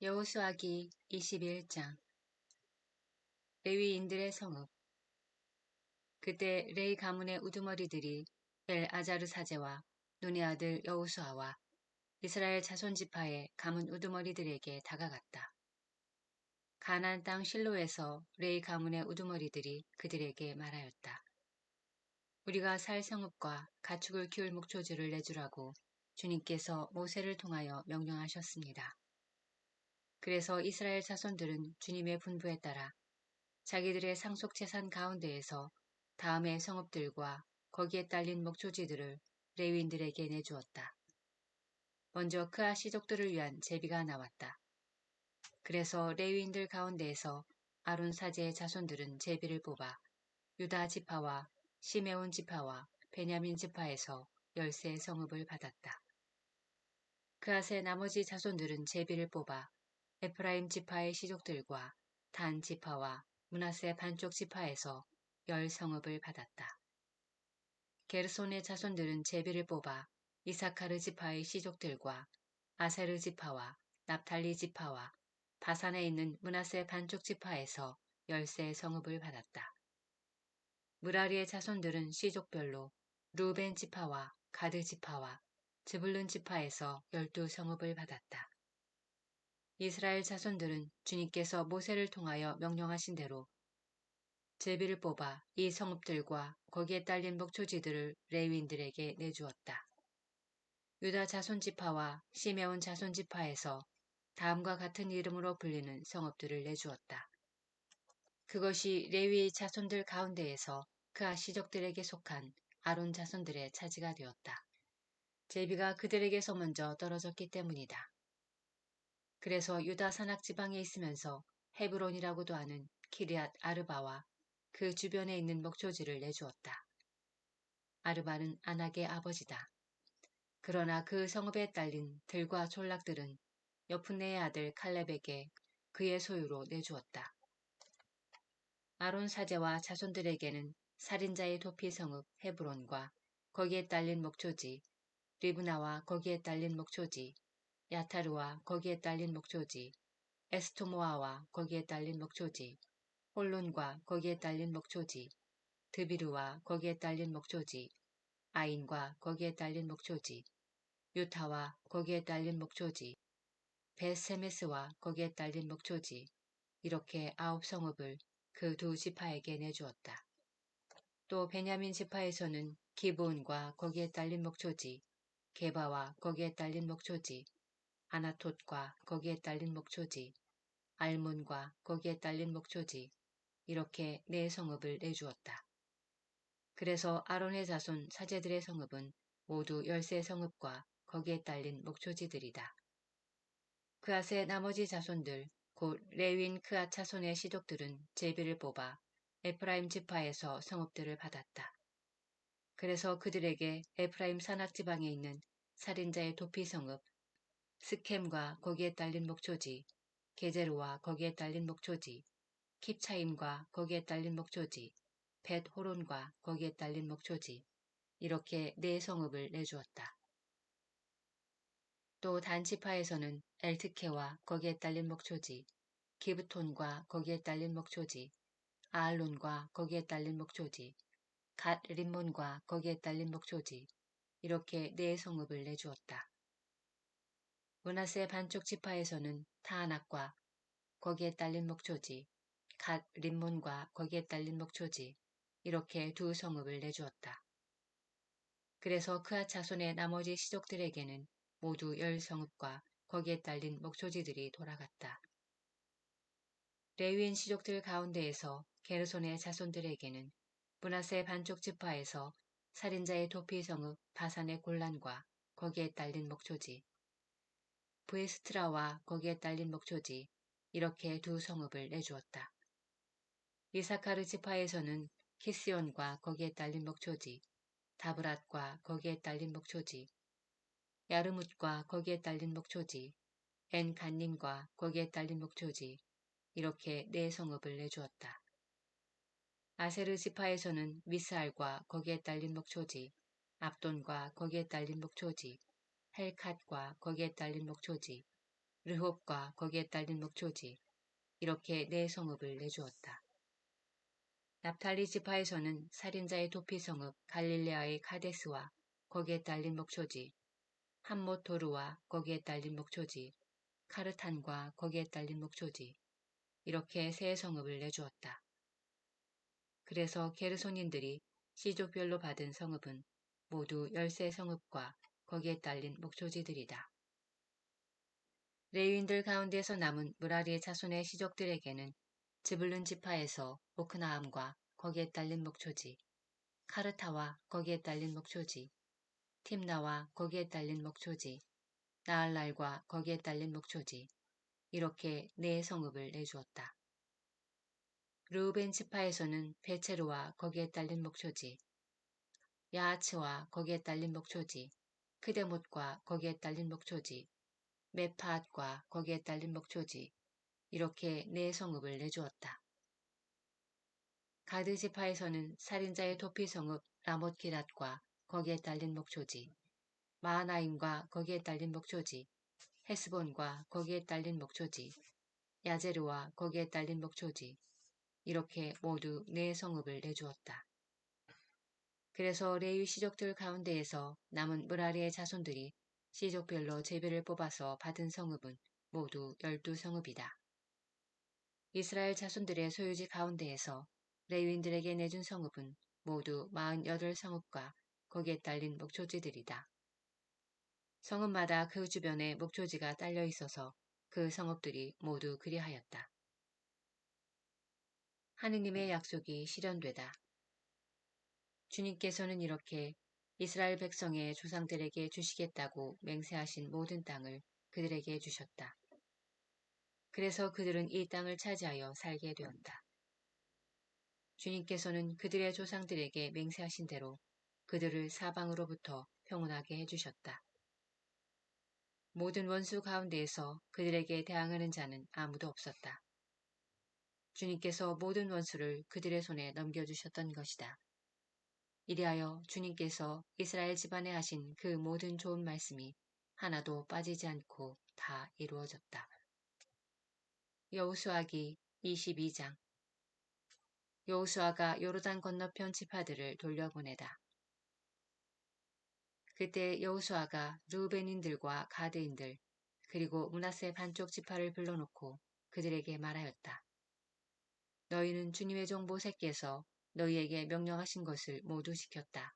여호수아기 21장. 레위인들의 성읍. 그때 레위 가문의 우두머리들이 엘아자르 사제와 눈의 아들 여호수아와 이스라엘 자손 지파의 가문 우두머리들에게 다가갔다. 가나안 땅 실로에서 레위 가문의 우두머리들이 그들에게 말하였다. 우리가 살 성읍과 가축을 키울 목초지를 내주라고 주님께서 모세를 통하여 명령하셨습니다. 그래서 이스라엘 자손들은 주님의 분부에 따라 자기들의 상속 재산 가운데에서 다음의 성읍들과 거기에 딸린 목초지들을 레위인들에게 내주었다. 먼저 그아 시족들을 위한 제비가 나왔다. 그래서 레위인들 가운데에서 아론 사제의 자손들은 제비를 뽑아 유다 지파와 시메온 지파와 베냐민 지파에서 10세 성읍을 받았다. 그앗의 나머지 자손들은 제비를 뽑아 에프라임 지파의 시족들과 단 지파와 므낫세 반쪽 지파에서 10성읍을 받았다. 게르손의 자손들은 제비를 뽑아 이사카르 지파의 시족들과 아세르 지파와 납탈리 지파와 바산에 있는 므낫세 반쪽 지파에서 10세 성읍을 받았다. 무라리의 자손들은 시족별로 루벤 지파와 가드 지파와 즈불룬 지파에서 12성읍을 받았다. 이스라엘 자손들은 주님께서 모세를 통하여 명령하신 대로 제비를 뽑아 이 성읍들과 거기에 딸린 목초지들을 레위인들에게 내주었다. 유다 자손지파와 시메온 자손지파에서 다음과 같은 이름으로 불리는 성읍들을 내주었다. 그것이 레위의 자손들 가운데에서 그아 시족들에게 속한 아론 자손들의 차지가 되었다. 제비가 그들에게서 먼저 떨어졌기 때문이다. 그래서 유다 산악 지방에 있으면서 헤브론이라고도 하는 키리앗 아르바와 그 주변에 있는 목초지를 내주었다. 아르바는 아낙의 아버지다. 그러나 그 성읍에 딸린 들과 졸락들은 여푼네의 아들 칼렙에게 그의 소유로 내주었다. 아론 사제와 자손들에게는 살인자의 도피 성읍 헤브론과 거기에 딸린 목초지, 리브나와 거기에 딸린 목초지, 야타르와 거기에 딸린 목초지, 에스토모아와 거기에 딸린 목초지, 홀론과 거기에 딸린 목초지, 드비르와 거기에 딸린 목초지, 아인과 거기에 딸린 목초지, 유타와 거기에 딸린 목초지, 베세메스와 거기에 딸린 목초지, 이렇게 9성읍을 그 두 지파에게 내주었다. 또 베냐민 지파에서는 기브온과 거기에 딸린 목초지, 게바와 거기에 딸린 목초지, 아나톳과 거기에 딸린 목초지, 알몬과 거기에 딸린 목초지, 이렇게 4성읍을 내주었다. 그래서 아론의 자손 사제들의 성읍은 모두 10세 성읍과 거기에 딸린 목초지들이다. 그앗의 나머지 자손들 곧 레위인 그앗 자손의 시족들은 제비를 뽑아 에프라임 지파에서 성읍들을 받았다. 그래서 그들에게 에프라임 산악 지방에 있는 살인자의 도피 성읍 스켐과 거기에 딸린 목초지, 게제르와 거기에 딸린 목초지, 킵차임과 거기에 딸린 목초지, 벳 호론과 거기에 딸린 목초지, 이렇게 4성읍을 내주었다. 또 단지파에서는 엘트케와 거기에 딸린 목초지, 기브톤과 거기에 딸린 목초지, 아알론과 거기에 딸린 목초지, 갓 림몬과 거기에 딸린 목초지, 이렇게 4성읍을 내주었다. 므낫세 반쪽 지파에서는 타아낙과 거기에 딸린 목초지, 갓 림몬과 거기에 딸린 목초지, 이렇게 2성읍을 내주었다. 그래서 그앗 자손의 나머지 시족들에게는 모두 10성읍과 거기에 딸린 목초지들이 돌아갔다. 레위인 시족들 가운데에서 게르손의 자손들에게는 므낫세 반쪽 지파에서 살인자의 도피 성읍 바산의 골란과 거기에 딸린 목초지, 브에스트라와 거기에 딸린 목초지, 이렇게 2성읍을 내주었다. 이사카르 지파에서는 키스온과 거기에 딸린 목초지, 다브랏과 거기에 딸린 목초지, 야르뭇과 거기에 딸린 목초지, 엔간님과 거기에 딸린 목초지, 이렇게 4성읍을 내주었다. 아세르 지파에서는 미스알과 거기에 딸린 목초지, 압돈과 거기에 딸린 목초지, 헬캇과 거기에 딸린 목초지, 르홉과 거기에 딸린 목초지 이렇게 네 성읍을 내주었다. 납탈리 지파에서는 살인자의 도피 성읍 갈릴레아의 카데스와 거기에 딸린 목초지, 함모토르와 거기에 딸린 목초지, 카르탄과 거기에 딸린 목초지 이렇게 세 성읍을 내주었다. 그래서 게르손인들이 시족별로 받은 성읍은 모두 13성읍과 거기에 딸린 목초지들이다. 레위인들 가운데서 남은 무라리의 자손의 시족들에게는 즈불룬 지파에서 오크나함과 거기에 딸린 목초지, 카르타와 거기에 딸린 목초지, 팀나와 거기에 딸린 목초지, 나알랄과 거기에 딸린 목초지 이렇게 네 성읍을 내주었다. 르우벤 지파에서는 베체르와 거기에 딸린 목초지, 야하츠와 거기에 딸린 목초지, 크데못과 거기에 딸린 목초지, 메파앗과 거기에 딸린 목초지 이렇게 네 성읍을 내주었다. 가드 지파에서는 살인자의 도피 성읍 라못기랏과 거기에 딸린 목초지, 마하나임과 거기에 딸린 목초지, 헤스본과 거기에 딸린 목초지, 야제르와 거기에 딸린 목초지 이렇게 모두 네 성읍을 내주었다. 그래서 레위 시족들 가운데에서 남은 므라리의 자손들이 시족별로 제비를 뽑아서 받은 성읍은 모두 12성읍이다. 이스라엘 자손들의 소유지 가운데에서 레위인들에게 내준 성읍은 모두 48성읍과 거기에 딸린 목초지들이다. 성읍마다 그 주변에 목초지가 딸려 있어서 그 성읍들이 모두 그리하였다. 하느님의 약속이 실현되다. 주님께서는 이렇게 이스라엘 백성의 조상들에게 주시겠다고 맹세하신 모든 땅을 그들에게 주셨다. 그래서 그들은 이 땅을 차지하여 살게 되었다. 주님께서는 그들의 조상들에게 맹세하신 대로 그들을 사방으로부터 평온하게 해주셨다. 모든 원수 가운데에서 그들에게 대항하는 자는 아무도 없었다. 주님께서 모든 원수를 그들의 손에 넘겨주셨던 것이다. 이리하여 주님께서 이스라엘 집안에 하신 그 모든 좋은 말씀이 하나도 빠지지 않고 다 이루어졌다. 여호수아기 22장. 여호수아가 요르단 건너편 지파들을 돌려보내다. 그때 여호수아가 르우벤인들과 가드인들 그리고 므낫세 반쪽 지파를 불러놓고 그들에게 말하였다. 너희는 주님의 종 모세께서 너희에게 명령하신 것을 모두 지켰다.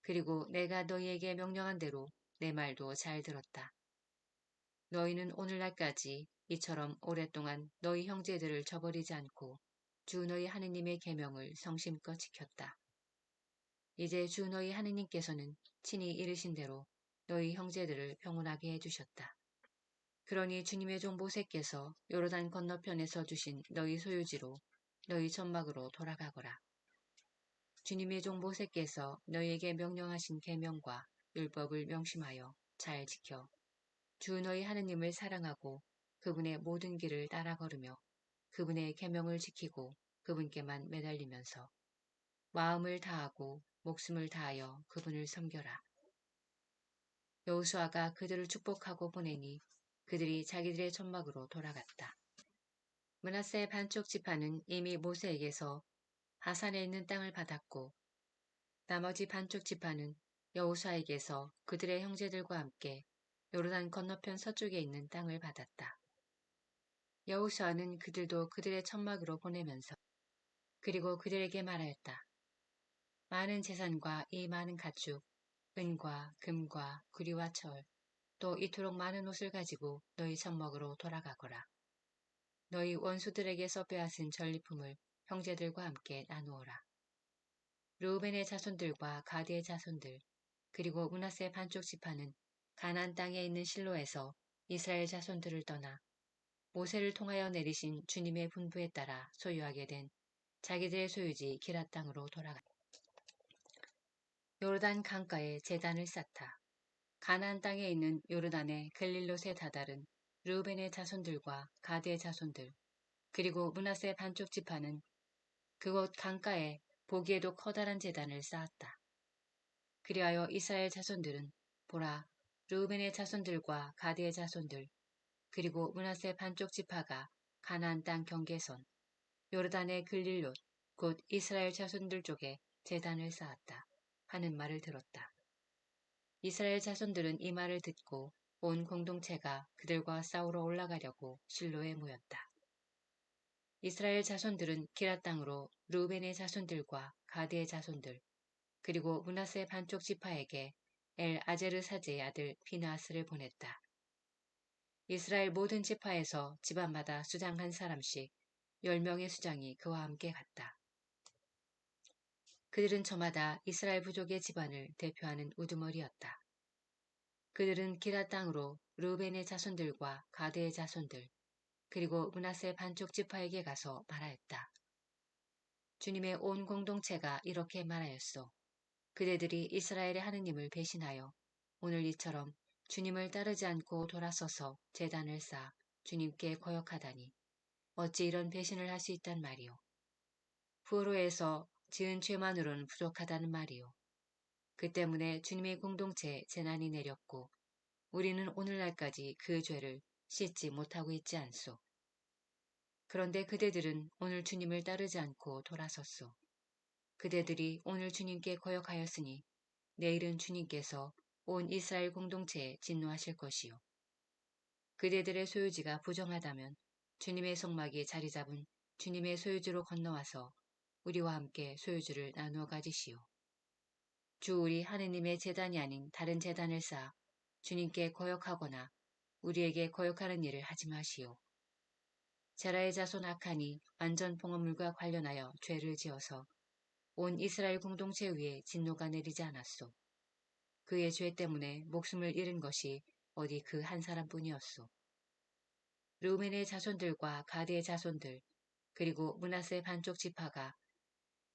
그리고 내가 너희에게 명령한 대로 내 말도 잘 들었다. 너희는 오늘날까지 이처럼 오랫동안 너희 형제들을 저버리지 않고 주 너희 하느님의 계명을 성심껏 지켰다. 이제 주 너희 하느님께서는 친히 이르신 대로 너희 형제들을 평온하게 해주셨다. 그러니 주님의 종 모세께서 요르단 건너편에서 주신 너희 소유지로 너희 천막으로 돌아가거라. 주님의 종 모세께서 너희에게 명령하신 계명과 율법을 명심하여 잘 지켜 주 너희 하느님을 사랑하고 그분의 모든 길을 따라 걸으며 그분의 계명을 지키고 그분께만 매달리면서 마음을 다하고 목숨을 다하여 그분을 섬겨라. 여호수아가 그들을 축복하고 보내니 그들이 자기들의 천막으로 돌아갔다. 므낫세 반쪽 지파는 이미 모세에게서 바산에 있는 땅을 받았고 나머지 반쪽 지파는 여호수아에게서 그들의 형제들과 함께 요르단 건너편 서쪽에 있는 땅을 받았다. 여호수아는 그들도 그들의 천막으로 보내면서 그리고 그들에게 말하였다. 많은 재산과 이 많은 가축, 은과 금과 구리와 철, 또 이토록 많은 옷을 가지고 너희 천막으로 돌아가거라. 너희 원수들에게서 빼앗은 전리품을 형제들과 함께 나누어라. 르우벤의 자손들과 가드의 자손들, 그리고 므낫세 반쪽 지파는 가나안 땅에 있는 실로에서 이스라엘 자손들을 떠나 모세를 통하여 내리신 주님의 분부에 따라 소유하게 된 자기들의 소유지 기랏 땅으로 돌아갔다. 요르단 강가에 제단을 쌓다. 가나안 땅에 있는 요르단의 글릴롯에 다다른 르우벤의 자손들과 가드의 자손들, 그리고 므낫세 반쪽 지파는 그곳 강가에 보기에도 커다란 제단을 쌓았다. 그리하여 이스라엘 자손들은 보라, 르우벤의 자손들과 가드의 자손들, 그리고 므낫세 반쪽 지파가 가나안 땅 경계선 요르단의 글릴롯 곧 이스라엘 자손들 쪽에 제단을 쌓았다 하는 말을 들었다. 이스라엘 자손들은 이 말을 듣고 온 공동체가 그들과 싸우러 올라가려고 실로에 모였다. 이스라엘 자손들은 기라 땅으로 르우벤의 자손들과 가드의 자손들 그리고 므낫세 반쪽 지파에게 엘 아제르 사제의 아들 비나하스를 보냈다. 이스라엘 모든 지파에서 집안마다 수장 한 사람씩 10명의 수장이 그와 함께 갔다. 그들은 저마다 이스라엘 부족의 집안을 대표하는 우두머리였다. 그들은 기라 땅으로 르우벤의 자손들과 가드의 자손들 그리고 므낫세 반쪽 지파에게 가서 말하였다. 주님의 온 공동체가 이렇게 말하였소. 그대들이 이스라엘의 하느님을 배신하여 오늘 이처럼 주님을 따르지 않고 돌아서서 제단을 쌓아 주님께 거역하다니 어찌 이런 배신을 할 수 있단 말이오. 후로에서 지은 죄만으로는 부족하다는 말이오. 그 때문에 주님의 공동체에 재난이 내렸고 우리는 오늘날까지 그 죄를 씻지 못하고 있지 않소. 그런데 그대들은 오늘 주님을 따르지 않고 돌아섰소. 그대들이 오늘 주님께 거역하였으니 내일은 주님께서 온 이스라엘 공동체에 진노하실 것이요. 그대들의 소유지가 부정하다면 주님의 성막이 자리 잡은 주님의 소유지로 건너와서 우리와 함께 소유주를 나누어 가지시오. 주 우리 하느님의 제단이 아닌 다른 제단을 쌓아 주님께 거역하거나 우리에게 거역하는 일을 하지 마시오. 제라의 자손 아칸이 완전 봉헌물과 관련하여 죄를 지어서 온 이스라엘 공동체 위에 진노가 내리지 않았소. 그의 죄 때문에 목숨을 잃은 것이 어디 그 한 사람뿐이었소. 르우멘의 자손들과 가드의 자손들 그리고 므낫세 반쪽 지파가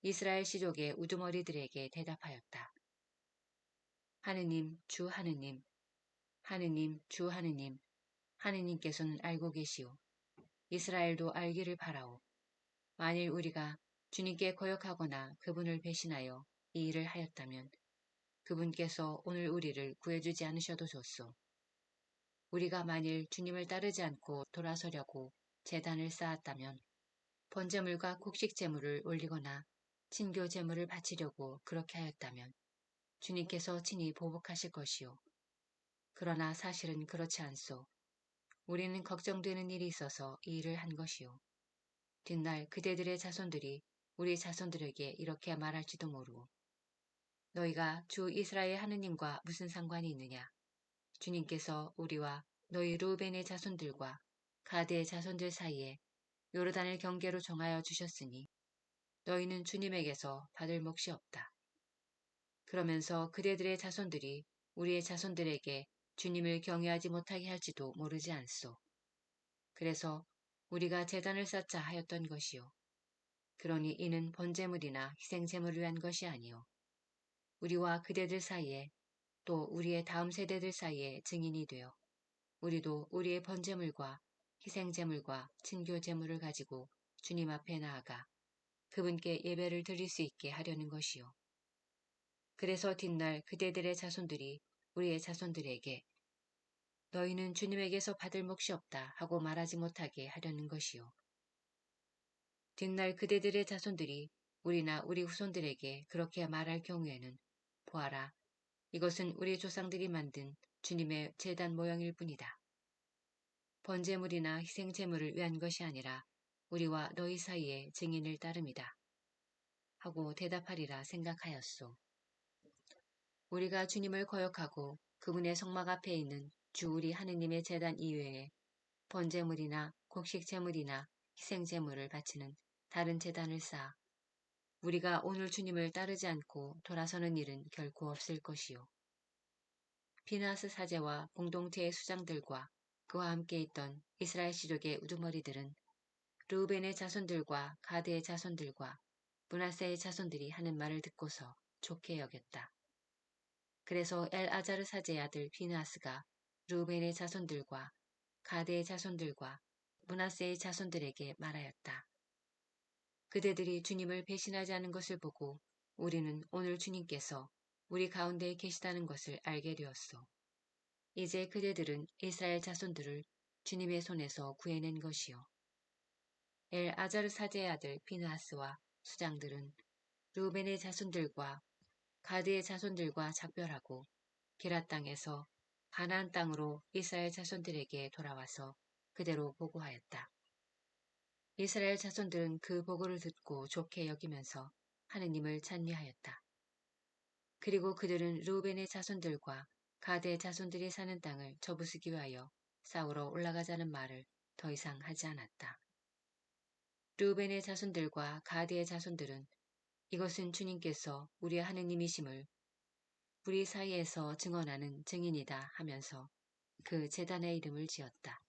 이스라엘 시족의 우두머리들에게 대답하였다. 하느님, 주 하느님, 하느님, 주 하느님, 하느님께서는 알고 계시오. 이스라엘도 알기를 바라오. 만일 우리가 주님께 거역하거나 그분을 배신하여 이 일을 하였다면 그분께서 오늘 우리를 구해주지 않으셔도 좋소. 우리가 만일 주님을 따르지 않고 돌아서려고 제단을 쌓았다면 번제물과 곡식 제물을 올리거나 친교 제물을 바치려고 그렇게 하였다면 주님께서 친히 보복하실 것이요. 그러나 사실은 그렇지 않소. 우리는 걱정되는 일이 있어서 이 일을 한 것이요. 뒷날 그대들의 자손들이 우리 자손들에게 이렇게 말할지도 모르고 너희가 주 이스라엘 하느님과 무슨 상관이 있느냐. 주님께서 우리와 너희 르우벤의 자손들과 가드의 자손들 사이에 요르단을 경계로 정하여 주셨으니 너희는 주님에게서 받을 몫이 없다. 그러면서 그대들의 자손들이 우리의 자손들에게 주님을 경외하지 못하게 할지도 모르지 않소. 그래서 우리가 제단을 쌓자 하였던 것이요. 그러니 이는 번제물이나 희생제물을 위한 것이 아니요. 우리와 그대들 사이에 또 우리의 다음 세대들 사이에 증인이 되어 우리도 우리의 번제물과 희생제물과 친교제물을 가지고 주님 앞에 나아가 그분께 예배를 드릴 수 있게 하려는 것이요. 그래서 뒷날 그대들의 자손들이 우리의 자손들에게 너희는 주님에게서 받을 몫이 없다 하고 말하지 못하게 하려는 것이요. 뒷날 그대들의 자손들이 우리나 우리 후손들에게 그렇게 말할 경우에는 보아라, 이것은 우리 조상들이 만든 주님의 제단 모형일 뿐이다. 번제물이나 희생제물을 위한 것이 아니라 우리와 너희 사이에 증인을 따름이다. 하고 대답하리라 생각하였소. 우리가 주님을 거역하고 그분의 성막 앞에 있는 주 우리 하느님의 제단 이외에 번제물이나 곡식제물이나 희생제물을 바치는 다른 제단을 쌓아 우리가 오늘 주님을 따르지 않고 돌아서는 일은 결코 없을 것이요. 비나스 사제와 공동체의 수장들과 그와 함께 있던 이스라엘 시족의 우두머리들은 르우벤의 자손들과 가드의 자손들과 므낫세의 자손들이 하는 말을 듣고서 좋게 여겼다. 그래서 엘아자르 사제의 아들 비나스가 르우벤의 자손들과 가드의 자손들과 므낫세의 자손들에게 말하였다. 그대들이 주님을 배신하지 않은 것을 보고 우리는 오늘 주님께서 우리 가운데에 계시다는 것을 알게 되었소. 이제 그대들은 이스라엘 자손들을 주님의 손에서 구해낸 것이요. 엘아자르 사제의 아들 비느하스와 수장들은 르우벤의 자손들과 가드의 자손들과 작별하고 게라 땅에서 가나안 땅으로 이스라엘 자손들에게 돌아와서 그대로 보고하였다. 이스라엘 자손들은 그 보고를 듣고 좋게 여기면서 하느님을 찬미하였다. 그리고 그들은 르우벤의 자손들과 가드의 자손들이 사는 땅을 저부수기 위하여 싸우러 올라가자는 말을 더 이상 하지 않았다. 르우벤의 자손들과 가드의 자손들은 이것은 주님께서 우리의 하느님이심을 우리 사이에서 증언하는 증인이다 하면서 그 제단의 이름을 지었다.